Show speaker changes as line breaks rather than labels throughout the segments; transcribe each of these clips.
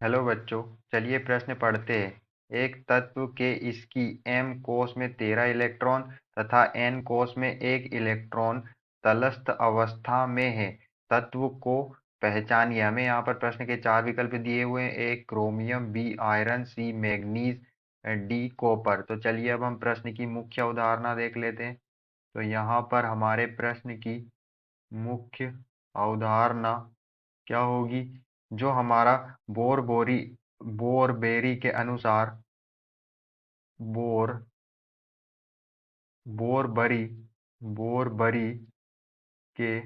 Hello बच्चों, चलिए प्रश्न पढ़ते हैं। एक तत्व के इसकी m कोश में 13 इलेक्ट्रॉन तथा n कोश में 1 इलेक्ट्रॉन तटस्थ अवस्था में है। तत्व को पहचानिए। हमें यहाँ पर प्रश्न के 4 विकल्प दिए हुए हैं। ए क्रोमियम, बी आयरन, सी मैग्नीज, डी कॉपर। तो चलिए अब हम प्रश्न की मुख्य अवधारणा देख लेते हैं। तो यहाँ पर हमारे प्रश्न की मुख्य अवधारणा क्या होगी? जो हमारा बोरबेरी के अनुसार बोर बोरबरी बोरबरी के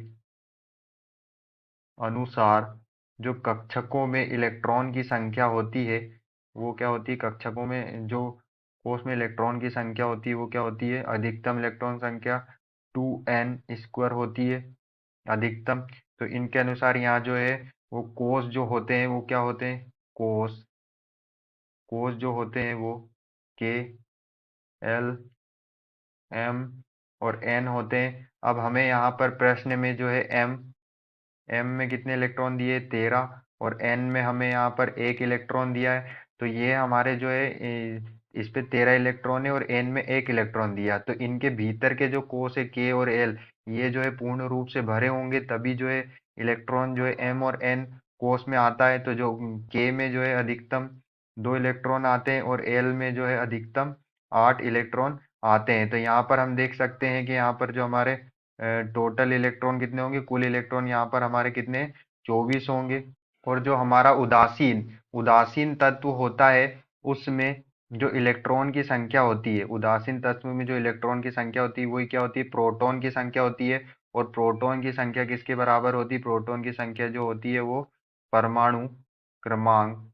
अनुसार जो कक्षकों में इलेक्ट्रॉन की संख्या होती है वो क्या होती है? कक्षकों में जो कोश में इलेक्ट्रॉन की संख्या होती है वो क्या होती है? अधिकतम इलेक्ट्रॉन संख्या 2n² होती है अधिकतम। तो इनके अनुसार यहाँ जो है वो कोष जो होते हैं वो क्या होते हैं? कोष कोष जो होते हैं वो के, एल, एम और एन होते हैं। अब हमें यहाँ पर प्रश्न में जो है एम एम में कितने इलेक्ट्रॉन दिए? 13। और एन में हमें यहाँ पर 1 इलेक्ट्रॉन दिया है। तो ये हमारे जो है इस पे 13 इलेक्ट्रॉन है और एन में 1 इलेक्ट्रॉन दिया। तो इनके भीतर के जो कोष है के और एल, ये जो है पूर्ण रूप से भरे होंगे, तभी जो है इलेक्ट्रॉन जो है एम और एन कोष में आता है। तो जो के में जो है अधिकतम 2 इलेक्ट्रॉन आते हैं और एल में जो है अधिकतम 8 इलेक्ट्रॉन आते हैं। तो यहाँ पर हम देख सकते हैं कि यहाँ पर जो हमारे टोटल इलेक्ट्रॉन कितने होंगे? कुल इलेक्ट्रॉन यहाँ पर हमारे कितने? 24 होंगे। और जो हमारा उदासीन उदासीन तत्व होता है उसमें जो इलेक्ट्रॉन की संख्या होती है, उदासीन तत्व में जो इलेक्ट्रॉन की संख्या होती है वही क्या होती है? प्रोटॉन की संख्या होती है। और प्रोटॉन की संख्या किसके बराबर होती है? प्रोटॉन की संख्या जो होती है वो परमाणु क्रमांक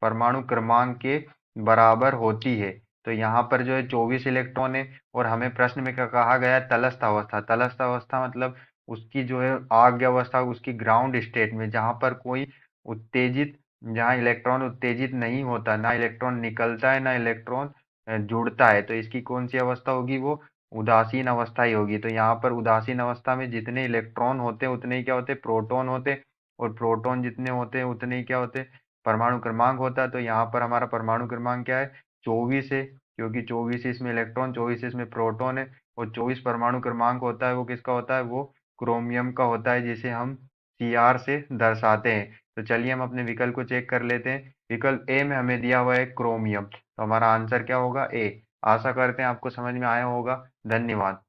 परमाणु क्रमांक के बराबर होती है। तो यहाँ पर जो है 24 इलेक्ट्रॉन है। और हमें प्रश्न में क्या कहा गया है? तलस्थ अवस्था। तलस्थ अवस्था मतलब उसकी जो है आग्य अवस्था, उसकी ग्राउंड स्टेट में, जहाँ पर कोई उत्तेजित जहाँ इलेक्ट्रॉन उत्तेजित नहीं होता, ना इलेक्ट्रॉन निकलता है ना इलेक्ट्रॉन जुड़ता है। तो इसकी कौन सी अवस्था होगी? वो उदासीन अवस्था ही होगी। तो यहाँ पर उदासीन अवस्था में जितने इलेक्ट्रॉन होते हैं उतने ही क्या होते हैं? प्रोटॉन होते हैं। और प्रोटॉन जितने होते हैं उतने ही क्या होते हैं? परमाणु क्रमांक होता है। तो यहाँ पर हमारा परमाणु क्रमांक क्या है? 24 है, क्योंकि 24 इसमें इलेक्ट्रॉन, 24 इसमें प्रोटॉन है। और 24 परमाणु क्रमांक होता है वो किसका होता है? वो क्रोमियम का होता है, जिसे हम Cr से दर्शाते हैं। तो चलिए हम अपने विकल्प को चेक कर लेते हैं। विकल्प ए में हमें दिया हुआ है क्रोमियम, तो हमारा आंसर क्या होगा? ए। आशा करते हैं आपको समझ में आया होगा। धन्यवाद।